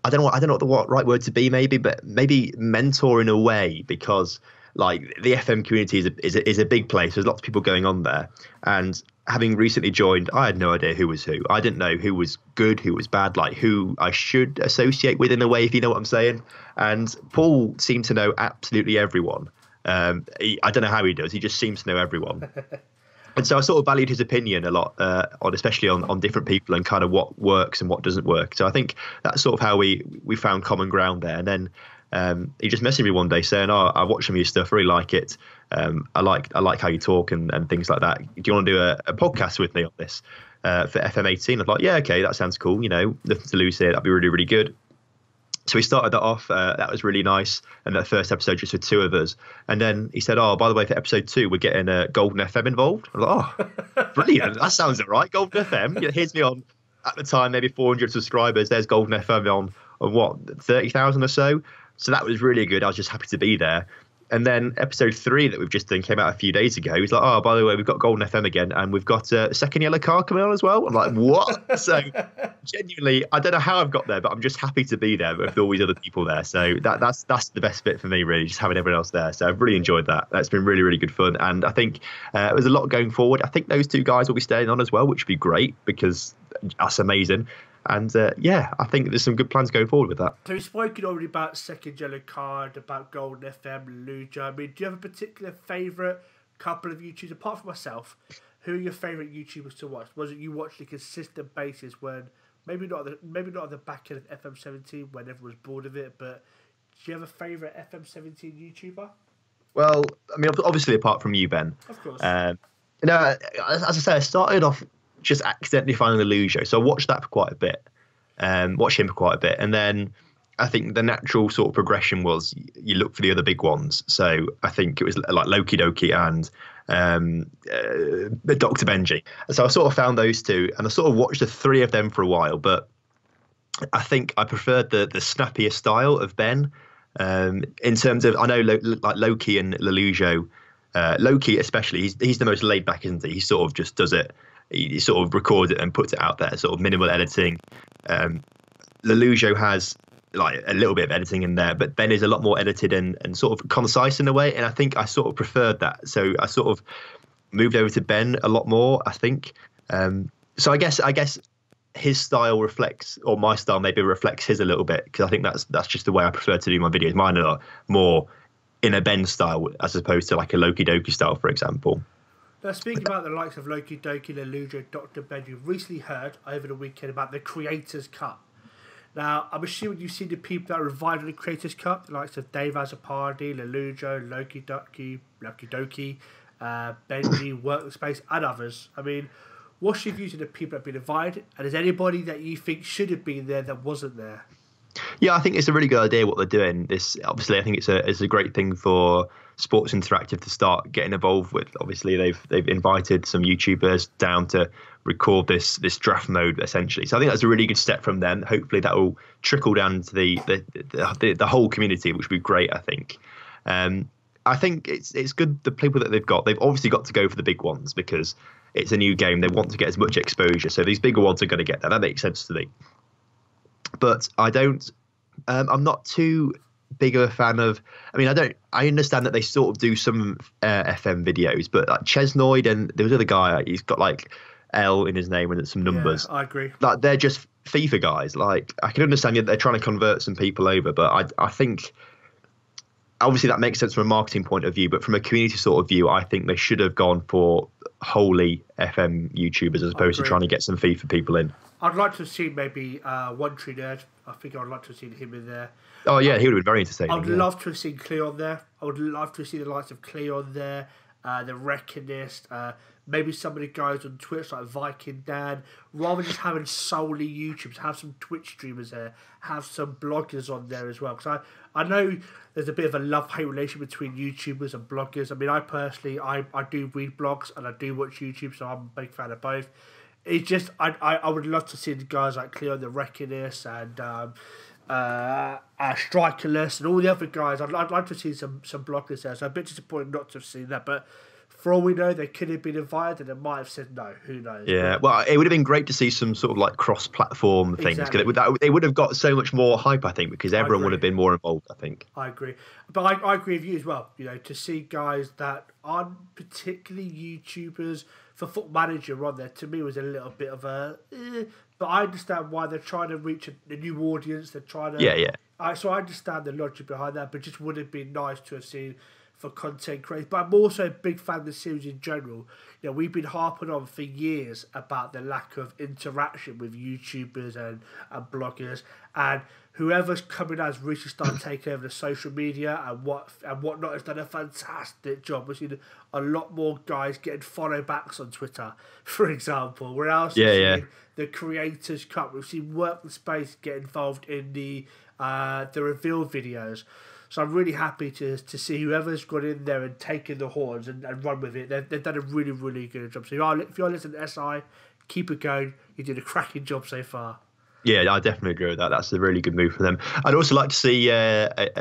I don't know what right word to be, but maybe mentor in a way, because like the FM community is a big place. There's lots of people going on there, and having recently joined, I had no idea who was who. I didn't know who was good, who was bad, like who I should associate with in a way, if you know what I'm saying. And Paul seemed to know absolutely everyone. I don't know how he does. He just seems to know everyone. And so I sort of valued his opinion a lot, especially on different people and kind of what works and what doesn't work. So I think that's sort of how we found common ground there. And then he just messaged me one day saying, "Oh, I watched some of your stuff, really like it. I like how you talk and things like that. Do you want to do a podcast with me on this for FM18?" I'm like, "Yeah, okay, that sounds cool. You know, nothing to lose here. That'd be really, really good." So we started that off. That was really nice. And that first episode just with two of us. And then he said, "Oh, by the way, for episode 2, we're getting Golden FM involved." I'm like, "Oh, brilliant. That sounds all right. Golden FM. Here's me on, at the time, maybe 400 subscribers. There's Golden FM on what, 30,000 or so. So that was really good. I was just happy to be there. And then episode 3 that we've just done came out a few days ago. He's like, "Oh, by the way, we've got Golden FM again, and we've got a second yellow card coming on as well." I'm like, "What?" So genuinely, I don't know how I've got there, but I'm just happy to be there with all these other people there. So that's the best bit for me, really, just having everyone else there. So I've really enjoyed that. That's been really, really good fun. And I think there's a lot going forward. I think those two guys will be staying on as well, which would be great because that's amazing. And I think there's some good plans going forward with that. So we've spoken already about second yellow card, about Golden FM, Luja. I mean, do you have a particular favourite couple of YouTubers, apart from myself? Who are your favourite YouTubers to watch? Was it you watched on a consistent basis when maybe not at the back end of FM17 when everyone was bored of it, but do you have a favourite FM17 YouTuber? Well, I mean, obviously apart from you, Ben. Of course. As I say, I started off just accidentally finding the Lou show. So I watched that for quite a bit, watched him for quite a bit. And then I think the natural sort of progression was you look for the other big ones. So I think it was like Loki Doki and Dr. Benji. So I sort of found those two and I sort of watched the 3 of them for a while. But I think I preferred the snappier style of Ben in terms of, I know like Loki and Lelujo, Loki especially, he's the most laid back, isn't he? He sort of just does it. He sort of records it and puts it out there, sort of minimal editing. Lelujo has like a little bit of editing in there, but Ben is a lot more edited and sort of concise in a way. And I think I sort of preferred that. So I sort of moved over to Ben a lot more, I think. So I guess his style reflects, or my style maybe reflects his a little bit, because I think that's just the way I prefer to do my videos. Mine are more in a Ben style as opposed to like a Loki Doki style, for example. Now, speaking about the likes of Loki Doki, Lelujo, Dr. Ben, you've recently heard over the weekend about the Creators Cup. Now, I'm assuming you've seen the people that are invited to the Creators Cup, the likes of Dave Azzopardi, Lelujo, Loki Doki, Benji, Workspace, and others. I mean, what's your views on the people that have been invited? And is anybody that you think should have been there that wasn't there? Yeah, I think it's a really good idea what they're doing. This obviously, I think it's a great thing for Sports Interactive to start getting involved with. Obviously, they've invited some YouTubers down to record this draft mode essentially. So I think that's a really good step from them. Hopefully that will trickle down to the whole community, which would be great. I think. I think it's good. The people that they've obviously got to go for the big ones because it's a new game. They want to get as much exposure. So these bigger ones are going to get that. That makes sense to me. But I don't. I'm not too big of a fan of. I mean, I understand that they sort of do some FM videos, but like Chesnoid and there was another guy. He's got like L in his name and some numbers. Yeah, I agree. Like they're just FIFA guys. Like I can understand that they're trying to convert some people over, but I think. Obviously, that makes sense from a marketing point of view, but from a community sort of view, I think they should have gone for wholly FM YouTubers as opposed to trying to get some FIFA people in. I'd like to have seen maybe One Tree Nerd. I think I'd like to have seen him in there. Oh, yeah, he would have been very entertaining. I'd love to have seen Cleon there. I would love to have seen the likes of Cleon there, the Reckonist, maybe some of the guys on Twitch like Viking Dan, rather than just having solely YouTubers, have some Twitch streamers there, have some bloggers on there as well. Because I know there's a bit of a love-hate relation between YouTubers and bloggers. I mean, I personally, I do read blogs and I do watch YouTube, so I'm a big fan of both. It's just, I would love to see the guys like Cleo the Reckonist and Strikerless and all the other guys. I'd like to see some bloggers there, so I'm a bit disappointed not to have seen that, but for all we know, they could have been invited and they might have said no. Who knows? Yeah, well, it would have been great to see some sort of like cross-platform things because it would have got so much more hype, I think, because everyone would have been more involved, I think. I agree. But I agree with you as well. You know, to see guys that aren't particularly YouTubers for Football Manager on there, to me, was a little bit of a... But I understand why they're trying to reach a new audience. They're trying to... Yeah. So I understand the logic behind that, but just would have been nice to have seen... for content creation. But I'm also a big fan of the series in general. You know, we've been harping on for years about the lack of interaction with YouTubers and bloggers, and whoever's coming out has really started taking over the social media and whatnot has done a fantastic job. We've seen a lot more guys getting follow backs on Twitter, for example. We're also seeing the Creators Cup. We've seen Work the Space get involved in the reveal videos. So I'm really happy to see whoever's got in there and taken the horns and run with it. They've done a really, really good job. So if you're listening to SI, keep it going. You did a cracking job so far. Yeah, I definitely agree with that. That's a really good move for them. I'd also like to see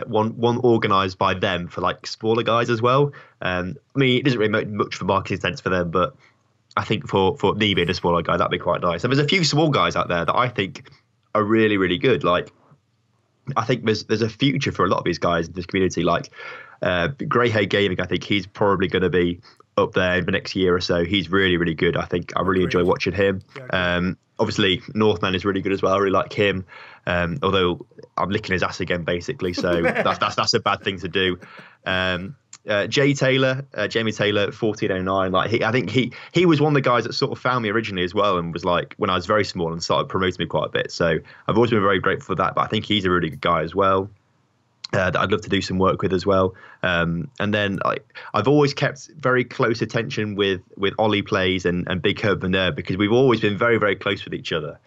one organised by them for like smaller guys as well. I mean, it doesn't really make much for marketing sense for them, but I think for me being a smaller guy, that'd be quite nice. And there's a few small guys out there that I think are really, really good. Like, I think there's a future for a lot of these guys in this community. Like Greyhead Gaming, I think he's probably going to be up there in the next year or so. He's really, really good. I think I really enjoy watching him. Obviously, Northman is really good as well. I really like him. Although I'm licking his ass again, basically. So that's a bad thing to do. Jamie Taylor, 1409. Like I think he was one of the guys that sort of found me originally as well, and was like when I was very small and started promoting me quite a bit. So I've always been very grateful for that. But I think he's a really good guy as well. That I'd love to do some work with as well. And then I've always kept very close attention with Ollie Plays and Big Herb and Nerd, because we've always been very, very close with each other.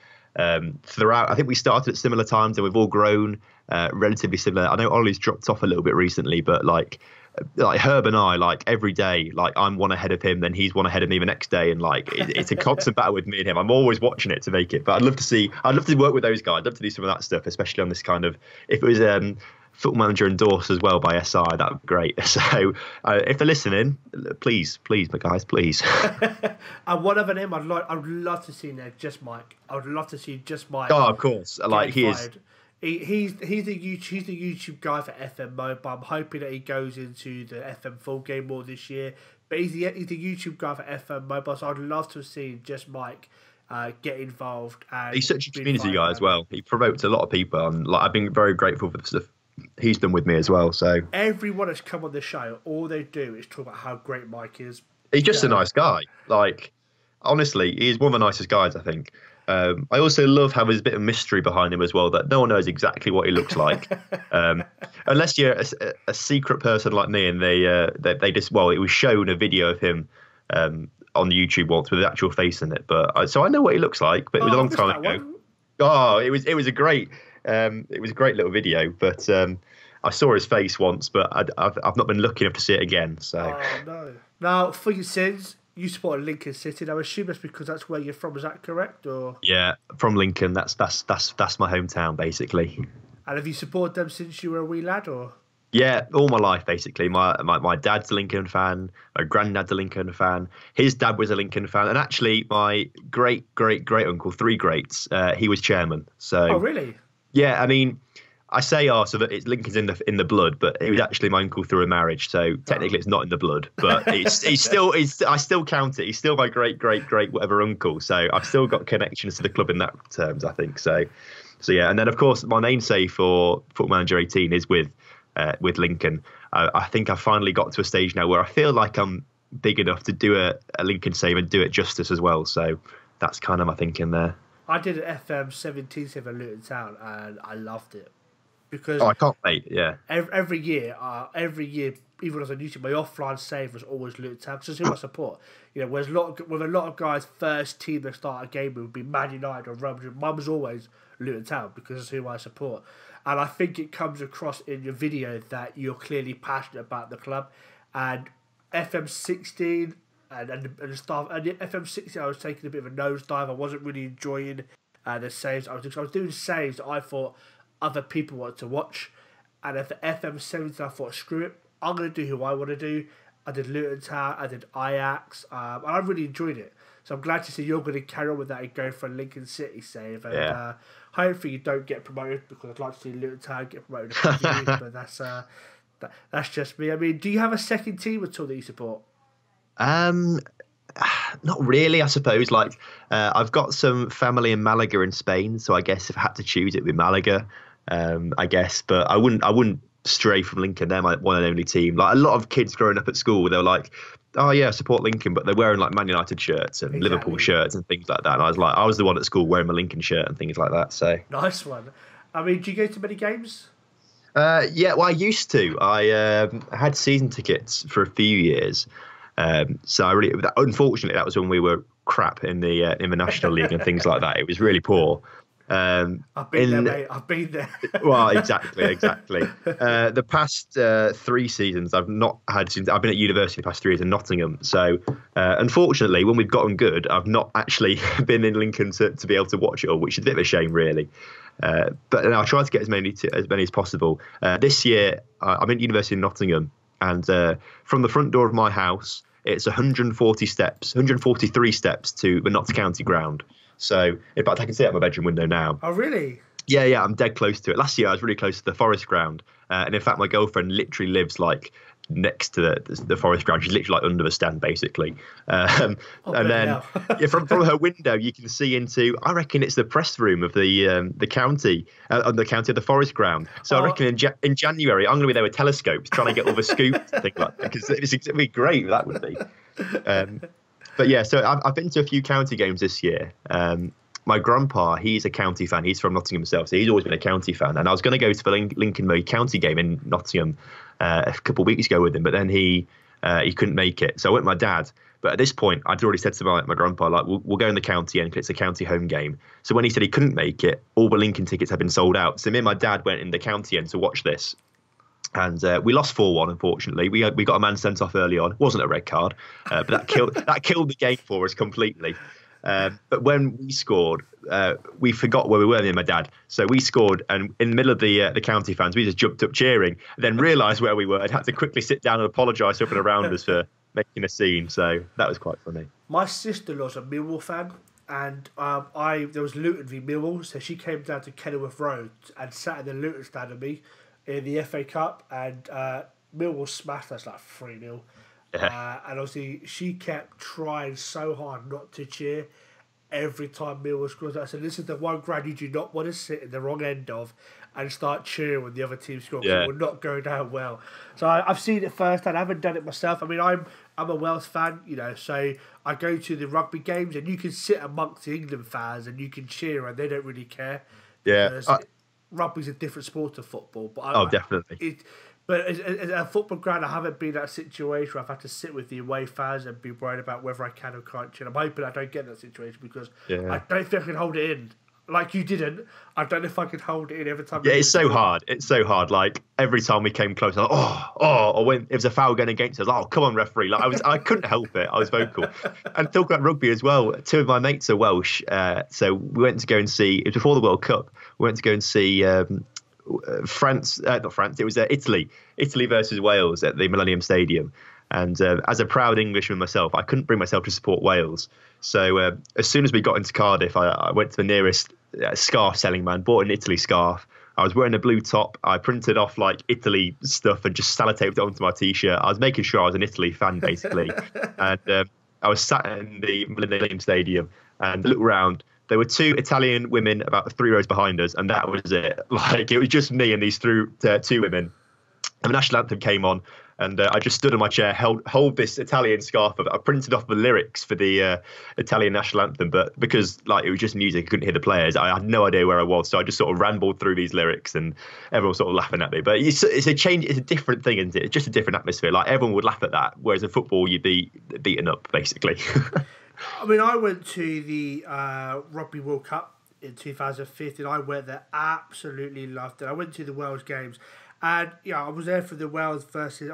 Throughout, I think we started at similar times and we've all grown relatively similar. I know Ollie's dropped off a little bit recently, but like Herb and I, like every day, like I'm one ahead of him, then he's one ahead of me the next day, and like it's a constant battle with me and him. I'm always watching it to make it, but I'd love to work with those guys. I'd love to do some of that stuff, especially on this kind of, if it was Football Manager endorsed as well by SI, that would be great. So if they're listening, please, my guys, please. And one other name I would love to see there, Just Mike. I would love to see Just Mike. Oh, of course. Like he is. He's the YouTube guy for FM Mobile. I'm hoping that he goes into the FM full game more this year. But he's the YouTube guy for FM Mobile, so I'd love to see Just Mike get involved. And he's such a community guy as well. He promotes a lot of people, and like I've been very grateful for the stuff he's done with me as well. So everyone that's come on the show, all they do is talk about how great Mike is. He's just a nice guy. Like honestly, he's one of the nicest guys, I think. I also love how there's a bit of mystery behind him as well, that no one knows exactly what he looks like, unless you're a secret person like me, and they just, well, it was shown a video of him on YouTube once with his actual face in it, but so I know what he looks like, but it was a long time ago. Oh, it was a great little video, but I saw his face once, but I've not been lucky enough to see it again. So oh no. Now for your sins, you support Lincoln City. And I assume that's because that's where you're from. Is that correct? Or Yeah, from Lincoln. That's my hometown, basically. and have you supported them since you were a wee lad, or? Yeah, all my life basically. My dad's a Lincoln fan. My granddad's a Lincoln fan. His dad was a Lincoln fan, and actually, my great uncle, three greats, he was chairman. So, Oh, really? yeah, I mean, I say so that it's Lincoln's in the blood, but it was actually my uncle through a marriage. So technically, it's not in the blood, but I still count it. He's still my great whatever uncle. So I've still got connections to the club in that terms, I think. So yeah, and then of course my namesake for Football Manager 18 is with Lincoln. I think I've finally got to a stage now where I feel like I'm big enough to do a Lincoln save and do it justice as well. So that's kind of my thinking there. I did an FM18 save at Luton Town, and I loved it because I can't wait. Yeah, every year, even when I was on YouTube, my offline save was always Luton Town because it's who I support. You know, whereas with a lot of guys' first team that start a game would be Man United or Real Madrid. Mine was always Luton Town because it's who I support. And I think it comes across in your video that you're clearly passionate about the club. And FM16 and the staff, and FM16 I was taking a bit of a nosedive. I wasn't really enjoying the saves. I was doing saves that I thought other people wanted to watch. And at the FM17 I thought, screw it, I'm going to do who I want to do. I did Luton Town, I did Ajax, and I really enjoyed it. So I'm glad to see you're going to carry on with that and go for a Lincoln City save. And hopefully you don't get promoted because I'd like to see Luton Town get promoted. But that's just me. I mean, do you have a second team at all that you support? Not really, I suppose. Like, I've got some family in Malaga in Spain, so I guess if I had to choose, it'd be Malaga. I guess, but I wouldn't stray from Lincoln. They're my one and only team. Like a lot of kids growing up at school, they were like, "Oh yeah, support Lincoln," but they're wearing like Man United shirts and Liverpool shirts and things like that. And I was the one at school wearing my Lincoln shirt and things like that. So nice one. I mean, do you go to many games? Yeah, well, I used to. I had season tickets for a few years. So unfortunately, that was when we were crap in the National League and things like that. It was really poor. I've been there, mate. I've been there. Well, exactly. The past 3 seasons, I've not had. I've been at university the past 3 years in Nottingham. So, unfortunately, when we've gotten good, I've not actually been in Lincoln to be able to watch it all, which is a bit of a shame, really. But I try to get as many as possible. This year, I'm at university in Nottingham, and from the front door of my house, it's 143 steps to the Notts County ground. So, in fact, I can see it out my bedroom window now. Oh, really? Yeah, I'm dead close to it. Last year, I was really close to the Forest ground. And in fact, my girlfriend literally lives like next to the Forest ground. She's literally like under the stand, basically. And then from her window, you can see into, I reckon it's the press room of the county of the Forest ground. So I reckon in January, I'm going to be there with telescopes trying to get all the scoops and things like that, because it'd be great, that would be. But yeah, so I've been to a few county games this year. My grandpa, he's a county fan. He's from Nottingham himself, so he's always been a county fan. And I was going to go to the Lincoln Moy county game in Nottingham a couple of weeks ago with him, but then he couldn't make it. So I went with my dad. But at this point, I'd already said to my grandpa, like, we'll go in the county end because it's a county home game. So when he said he couldn't make it, all the Lincoln tickets had been sold out. So me and my dad went in the county end to watch this. And we lost 4-1, unfortunately. We got a man sent off early on. It wasn't a red card, but that killed the game for us completely. But when we scored, we forgot where we were, me and my dad. So we scored, and in the middle of the county fans, we just jumped up cheering, then realised where we were and had to quickly sit down and apologise to everyone around us for making a scene. So that was quite funny. My sister-in-law's a Millwall fan, and there was Luton v Millwall, so she came down to Kenilworth Road and sat in the Luton stand with me in the FA Cup, and Millwall smashed us like 3-0. Yeah. And obviously she kept trying so hard not to cheer every time Millwall scores. I said, this is the one ground you do not want to sit in the wrong end of and start cheering when the other team scores, because it will not go down well. So I've seen it firsthand. I haven't done it myself. I mean, I'm a Wales fan, so I go to the rugby games, and you can sit amongst the England fans and you can cheer, and they don't really care. Yeah. Rugby's a different sport to football. But definitely. But as a football ground, I haven't been in that situation where I've had to sit with the away fans and be worried about whether I can or can't cheer. I'm hoping I don't get that situation, because I don't think I can hold it in. like you didn't. I don't know if I could hold it in every time. Yeah, it's so hard. It's so hard. Like every time we came close, I was like, or when it was a foul going against us, come on, referee. Like I couldn't help it. I was vocal. And talking about rugby as well, two of my mates are Welsh, so we went to go and see. It was before the World Cup. We went to go and see France. Not France. It was Italy. Italy versus Wales at the Millennium Stadium. And as a proud Englishman myself, I couldn't bring myself to support Wales. So as soon as we got into Cardiff, I went to the nearest scarf selling man, bought an Italy scarf. I was wearing a blue top. I printed off like Italy stuff and just sellotaped it onto my T-shirt. I was making sure I was an Italy fan, basically. And I was sat in the Millennium Stadium and looked around. There were two Italian women about 3 rows behind us, and that was it. Like it was just me and these two women. And the national anthem came on. And I just stood on my chair, hold this Italian scarf. I printed off the lyrics for the Italian national anthem, but because like it was just music, I couldn't hear the players. I had no idea where I was, so I just sort of rambled through these lyrics, and everyone was sort of laughing at me. But it's a change. It's a different thing, isn't it? It's just a different atmosphere. Like everyone would laugh at that, whereas in football, you'd be beaten up, basically. I mean, I went to the Rugby World Cup in 2015. I went there, absolutely loved it. I went to the Wales games. And I was there for the Wales versus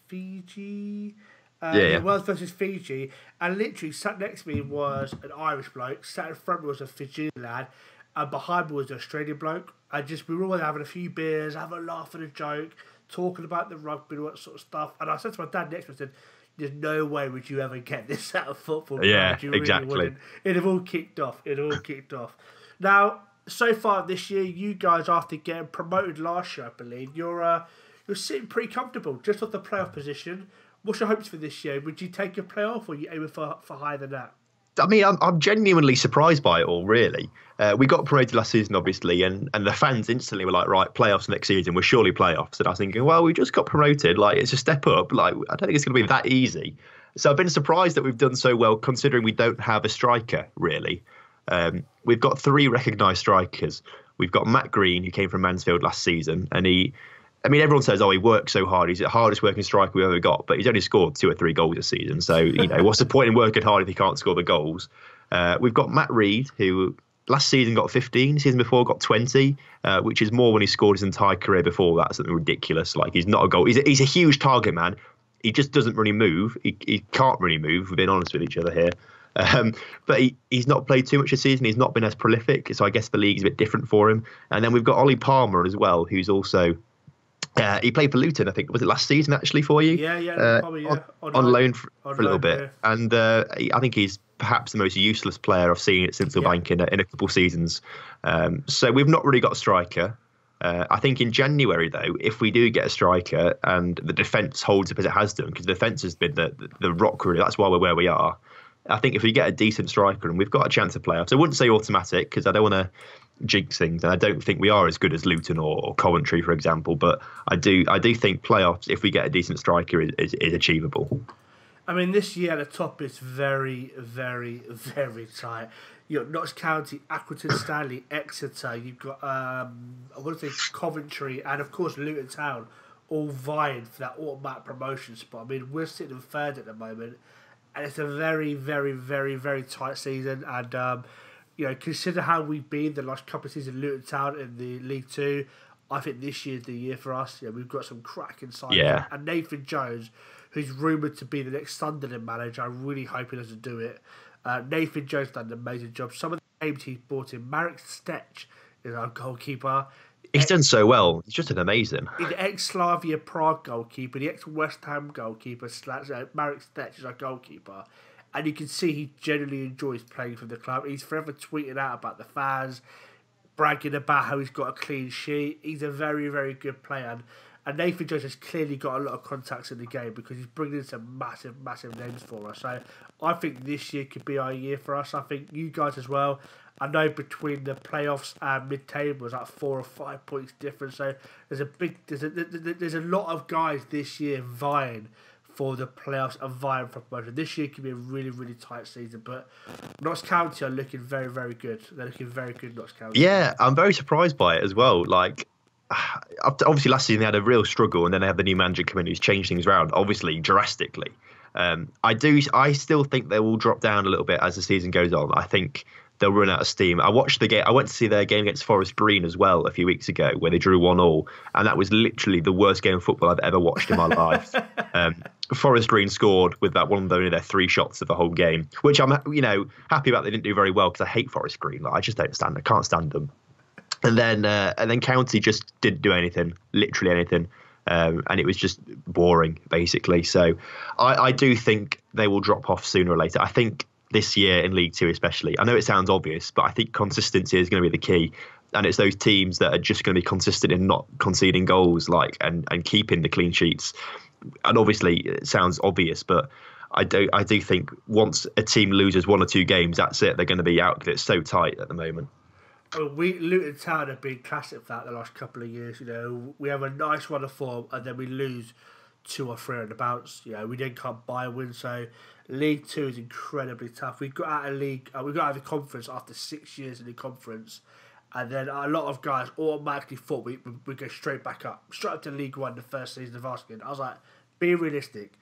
Fiji. Wales versus Fiji. And literally sat next to me was an Irish bloke, sat in front of me was a Fijian lad, and behind me was an Australian bloke. And we were all having a few beers, having a laugh and a joke, talking about the rugby and all that sort of stuff. And I said to my dad next to me, I said, there's no way would you ever get this out of football. Yeah, you exactly. Really it'd have all kicked off. Now, so far this year, you guys, after getting promoted last year, I believe, you're sitting pretty comfortable, just off the playoff position. What's your hopes for this year? Would you take a playoff, or are you aiming for higher than that? I mean, I'm genuinely surprised by it all, really. We got promoted last season, obviously, and the fans instantly were like, right, playoffs next season, we're surely playoffs. And I was thinking, well, we just got promoted, like, it's a step up. Like, I don't think it's going to be that easy. So I've been surprised that we've done so well, considering we don't have a striker, really. We've got 3 recognised strikers. We've got Matt Green, who came from Mansfield last season, and everyone says, he works so hard. He's the hardest working striker we've ever got, but he's only scored 2 or 3 goals this season. So, what's the point in working hard if he can't score the goals? We've got Matt Reed, who last season got 15, season before got 20, which is more when he scored his entire career before that. Something ridiculous. Like, he's not a goal. He's a huge target man. He just doesn't really move. He can't really move. We're being honest with each other here. But he's not played too much this season. He's not been as prolific, so I guess the league's a bit different for him. And then we've got Ollie Palmer as well, who's also he played for Luton, I think. Was it last season actually for you? Probably, on loan for a little bit. Yeah. And I think he's perhaps the most useless player I've seen at Sincilbank in a couple of seasons. So we've not really got a striker. I think in January, though, if we do get a striker and the defence holds up as it has done, because the defence has been the rock, really, that's why we're where we are. I think if we get a decent striker and we've got a chance of playoffs, I wouldn't say automatic because I don't want to jinx things, and I don't think we are as good as Luton or Coventry, for example. But I do think playoffs, if we get a decent striker, is achievable. I mean, this year at the top is very, very, very tight. You've got Notts County, Accrington Stanley, Exeter. You've got I want to say Coventry, and of course Luton Town, all vying for that automatic promotion spot. I mean, we're sitting in third at the moment. And it's a very, very, very, very tight season. And, consider how we've been the last couple of seasons in Luton Town in the League Two. I think this year's the year for us. We've got some cracking signings. Yeah. And Nathan Jones, who's rumoured to be the next Sunderland manager, I really hope he doesn't do it. Nathan Jones done an amazing job. Some of the names he's brought in, Marek Stech is our goalkeeper. He's done so well. He's just an amazing. The ex-Slavia Prague goalkeeper, the ex-West Ham goalkeeper, Marek Stech is our goalkeeper. And you can see he genuinely enjoys playing for the club. He's forever tweeting out about the fans, bragging about how he's got a clean sheet. He's a very, very good player. And Nathan Jones has clearly got a lot of contacts in the game because he's bringing in some massive, massive names for us. So I think this year could be our year for us. I think you guys as well. I know between the playoffs and mid-table is like 4 or 5 points difference. So there's a lot of guys this year vying for the playoffs and vying for promotion. This year could be a really, really tight season. But Notts County are looking very, very good. They're looking very good, Notts County. Yeah, I'm very surprised by it as well. Like, obviously last season they had a real struggle, and then they had the new manager come in who's changed things around, obviously drastically. I still think they will drop down a little bit as the season goes on. I think they'll run out of steam. I watched the game. I went to see their game against Forest Green as well a few weeks ago, where they drew 1-1, and that was literally the worst game of football I've ever watched in my life. Forest Green scored with that one of only their 3 shots of the whole game, which I'm happy about. They didn't do very well because I hate Forest Green. Like, I just don't stand. I can't stand them. And then County just didn't do anything, literally anything. And it was just boring, basically. So I do think they will drop off sooner or later. I think this year in League Two especially, I know it sounds obvious, but I think consistency is going to be the key. And it's those teams that are just going to be consistent in not conceding goals, and keeping the clean sheets. And obviously it sounds obvious, but I do think once a team loses 1 or 2 games, that's it. They're going to be out because it's so tight at the moment. Luton Town have been classic for that the last couple of years. We have a nice run of form and then we lose 2 or 3 on the bounce. We then can't buy a win. So League Two is incredibly tough. We got out of league. We got out of the conference after 6 years in the conference, and then a lot of guys automatically thought we go straight up to League One the first season of asking. I was like, be realistic.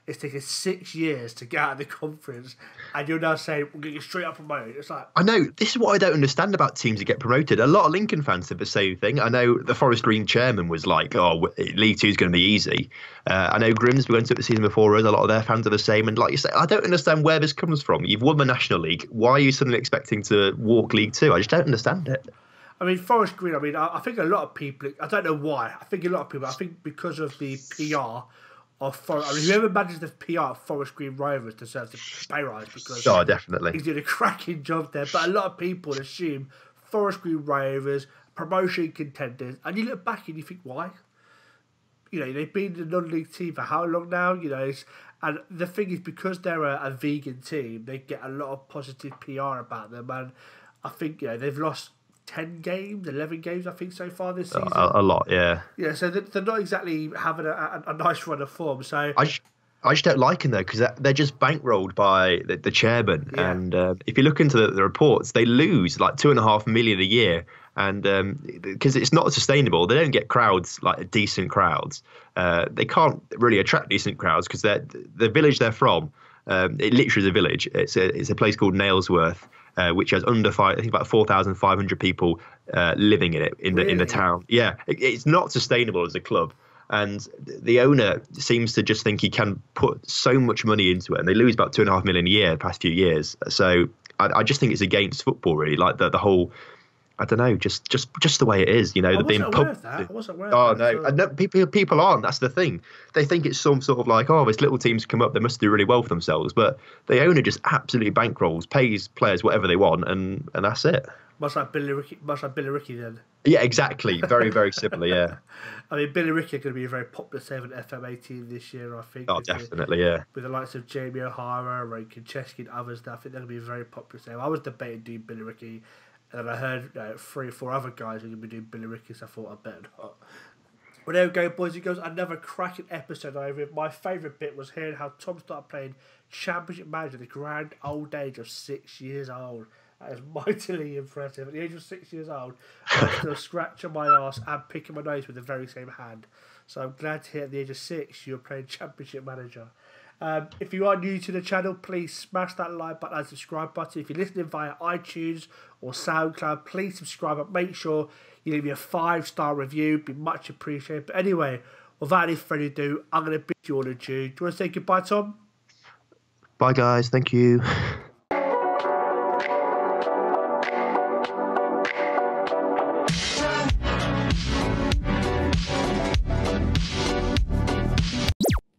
It's taken 6 years to get out of the conference, and you're now saying we're going to get straight up promoted. It's like, I know, this is what I don't understand about teams that get promoted. A lot of Lincoln fans said the same thing. I know the Forest Green chairman was like, "Oh, League Two is going to be easy." I know Grimsby went up the season before us. A lot of their fans are the same. And like you say, I don't understand where this comes from. You've won the National League. Why are you suddenly expecting to walk League Two? I just don't understand it. I mean, Forest Green. I think a lot of people. I don't know why. I think a lot of people. I think because of the PR. Whoever manages the PR of Forest Green Rovers deserves a pay rise because definitely he's doing a cracking job there. But a lot of people assume Forest Green Rovers, promotion contenders, and you look back and you think, why? They've been in the non-league team for how long now? And the thing is, because they're a vegan team, they get a lot of positive PR about them. And I think they've lost 10 games, 11 games, I think, so far this season. A lot, yeah. Yeah, so they're not exactly having a nice run of form. So I just don't like them, though, because they're just bankrolled by the chairman. Yeah. And if you look into the reports, they lose like $2.5 million a year. And because it's not sustainable, they don't get crowds, like decent crowds. They can't really attract decent crowds because the village they're from, it literally is a village. It's a place called Nailsworth. Which has I think about 4,500 people living in it in the town. Yeah, it's not sustainable as a club, and the owner seems to just think he can put so much money into it, and they lose about $2.5 million a year the past few years. So I just think it's against football, really. Like the whole, I don't know, just the way it is. I wasn't aware of that. I wasn't aware of that. Oh, no, people aren't. That's the thing. They think it's some sort of like, oh, this little team's come up, they must do really well for themselves. But the owner just absolutely bankrolls, pays players whatever they want, and that's it. Much like Billy Ricky then. Yeah, exactly. Very, very similar, yeah. I mean, Billy Ricky are going to be a very popular save at FM18 this year, I think. Oh, definitely, yeah. With the likes of Jamie O'Hara, Ray Konchesky and others, I think they're going to be a very popular save. I was debating doing Billy Ricky, and then I heard 3 or 4 other guys who are going to be doing Billy Ricky, so I thought I'd better not. Well, there we go, boys and girls. Another cracking episode over it. My favourite bit was hearing how Tom started playing Championship Manager at the grand old age of 6 years old. That is mightily impressive. At the age of 6 years old, I'm still scratching my arse and picking my nose with the very same hand. So I'm glad to hear at the age of 6 you're playing Championship Manager. If you are new to the channel, please smash that like button and subscribe button. If you're listening via iTunes or SoundCloud, please subscribe and make sure you leave me a 5-star review. It'd be much appreciated. But anyway, without any further ado, I'm going to bid you all adieu. Do you want to say goodbye, Tom? Bye, guys. Thank you.